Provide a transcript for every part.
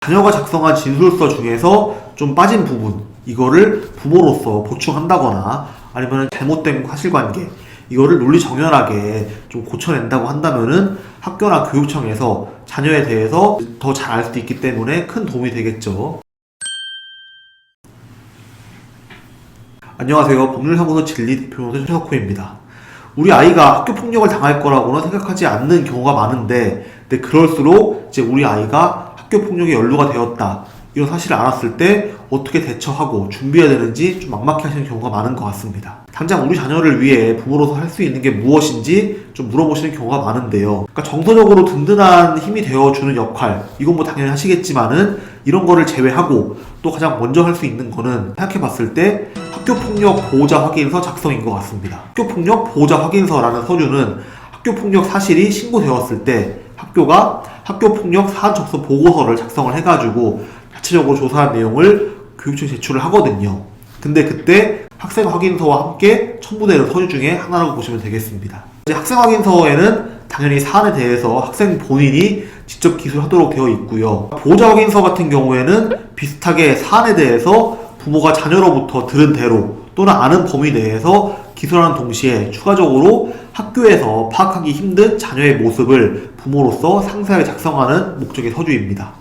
자녀가 작성한 진술서 중에서 좀 빠진 부분, 이거를 부모로서 보충한다거나 아니면 잘못된 사실관계, 이거를 논리정연하게 좀 고쳐낸다고 한다면은 학교나 교육청에서 자녀에 대해서 더 잘 알 수도 있기 때문에 큰 도움이 되겠죠. 안녕하세요. 법률사무소 진리대표변호사 최석호입니다. 우리 아이가 학교 폭력을 당할 거라고는 생각하지 않는 경우가 많은데, 근데 그럴수록 이제 우리 아이가 학교 폭력에 연루가 되었다, 이런 사실을 알았을 때 어떻게 대처하고 준비해야 되는지 좀 막막해 하시는 경우가 많은 것 같습니다. 당장 우리 자녀를 위해 부모로서 할 수 있는 게 무엇인지 좀 물어보시는 경우가 많은데요. 그러니까 정서적으로 든든한 힘이 되어주는 역할, 이건 뭐 당연히 하시겠지만은 이런 거를 제외하고 또 가장 먼저 할 수 있는 거는 생각해봤을 때 학교폭력 보호자 확인서 작성인 것 같습니다. 학교폭력 보호자 확인서라는 서류는 학교폭력 사실이 신고되었을 때 학교가 학교폭력 사안 접수 보고서를 작성을 해가지고 자체적으로 조사한 내용을 교육청에 제출을 하거든요. 근데 그때 학생 확인서와 함께 첨부되는 서류 중에 하나라고 보시면 되겠습니다. 이제 학생 확인서에는 당연히 사안에 대해서 학생 본인이 직접 기술하도록 되어 있고요. 보호자 확인서 같은 경우에는 비슷하게 사안에 대해서 부모가 자녀로부터 들은 대로 또는 아는 범위 내에서 기술하는 동시에 추가적으로 학교에서 파악하기 힘든 자녀의 모습을 부모로서 상세하게 작성하는 목적의 서류입니다.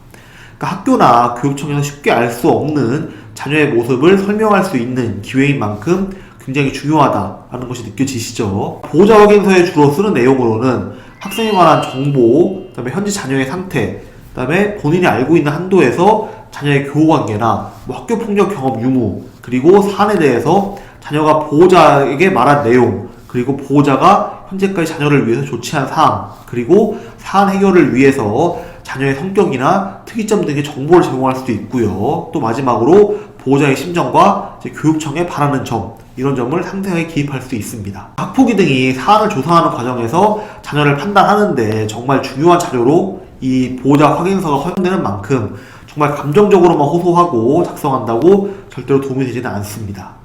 그러니까 학교나 교육청에서 쉽게 알 수 없는 자녀의 모습을 설명할 수 있는 기회인 만큼 굉장히 중요하다는 것이 느껴지시죠? 보호자 확인서에 주로 쓰는 내용으로는 학생에 관한 정보, 그 다음에 현재 자녀의 상태, 그 다음에 본인이 알고 있는 한도에서 자녀의 교우관계나 학교 폭력 경험 유무, 그리고 사안에 대해서 자녀가 보호자에게 말한 내용, 그리고 보호자가 현재까지 자녀를 위해서 조치한 사항, 그리고 사안 해결을 위해서 자녀의 성격이나 특이점 등의 정보를 제공할 수도 있고요. 또 마지막으로 보호자의 심정과 교육청에 바라는 점, 이런 점을 상세하게 기입할 수 있습니다. 학폭위 등이 사안을 조사하는 과정에서 자녀를 판단하는데 정말 중요한 자료로 이 보호자 확인서가 허용되는 만큼 정말 감정적으로만 호소하고 작성한다고 절대로 도움이 되지는 않습니다.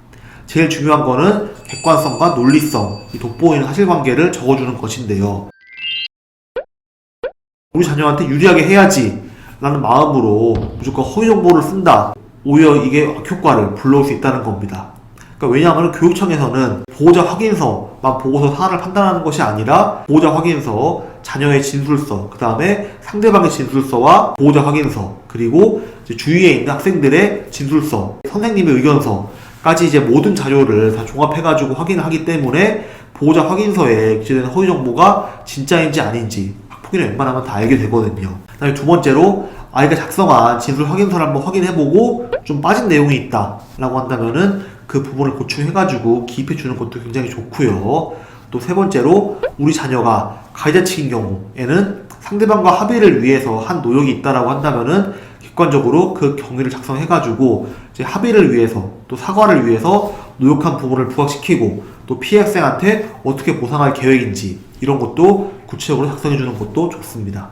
제일 중요한 거는 객관성과 논리성, 이 돋보이는 사실관계를 적어주는 것인데요. 우리 자녀한테 유리하게 해야지 라는 마음으로 무조건 허위 정보를 쓴다, 오히려 이게 악효과를 불러올 수 있다는 겁니다. 그러니까 왜냐하면 교육청에서는 보호자 확인서만 보고서 사안을 판단하는 것이 아니라 보호자 확인서, 자녀의 진술서, 그 다음에 상대방의 진술서와 보호자 확인서, 그리고 이제 주위에 있는 학생들의 진술서, 선생님의 의견서까지 이제 모든 자료를 다 종합해가지고 확인을 하기 때문에 보호자 확인서에 기재된 허위 정보가 진짜인지 아닌지 학폭위는 웬만하면 다 알게 되거든요. 그다음에 두 번째로 아이가 작성한 진술 확인서를 한번 확인해보고 좀 빠진 내용이 있다 라고 한다면은 그 부분을 보충해가지고 기입해주는 것도 굉장히 좋고요. 또 세 번째로 우리 자녀가 가해자측인 경우에는 상대방과 합의를 위해서 한 노력이 있다라고 한다면은 객관적으로 그 경위를 작성해가지고 이제 합의를 위해서 또 사과를 위해서 노력한 부분을 부각시키고 또 피해 학생한테 어떻게 보상할 계획인지 이런 것도 구체적으로 작성해주는 것도 좋습니다.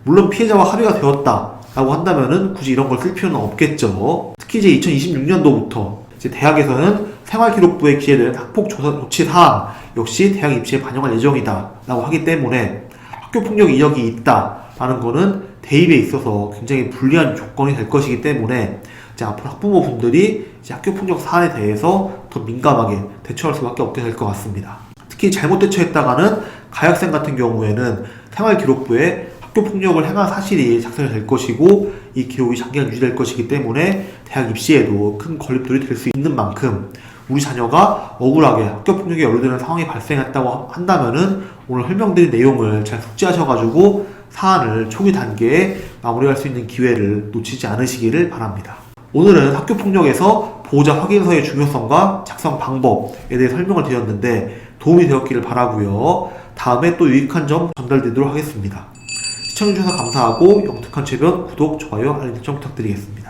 물론 피해자와 합의가 되었다라고 한다면은 굳이 이런 걸 쓸 필요는 없겠죠. 특히 이제 2026년도부터 이제 대학에서는 생활기록부에 기재된 학폭 조치 사항 역시 대학 입시에 반영할 예정이다 라고 하기 때문에 학교폭력 이력이 있다라는 거는 대입에 있어서 굉장히 불리한 조건이 될 것이기 때문에 이제 앞으로 학부모분들이 이제 학교폭력 사안에 대해서 더 민감하게 대처할 수밖에 없게 될 것 같습니다. 특히 잘못 대처했다가는 가해학생 같은 경우에는 생활기록부에 학교폭력을 행한 사실이 작성이 될 것이고 이 기록이 장기간 유지될 것이기 때문에 대학 입시에도 큰 걸림돌이 될 수 있는 만큼 우리 자녀가 억울하게 학교폭력에 연루되는 상황이 발생했다고 한다면은 오늘 설명드린 내용을 잘 숙지하셔가지고 사안을 초기 단계에 마무리할 수 있는 기회를 놓치지 않으시기를 바랍니다. 오늘은 학교폭력에서 보호자 확인서의 중요성과 작성 방법에 대해 설명을 드렸는데 도움이 되었기를 바라고요. 다음에 또 유익한 점 전달드리도록 하겠습니다. 시청해주셔서 감사하고 영특한 최변 구독, 좋아요, 알림 설정 부탁드리겠습니다.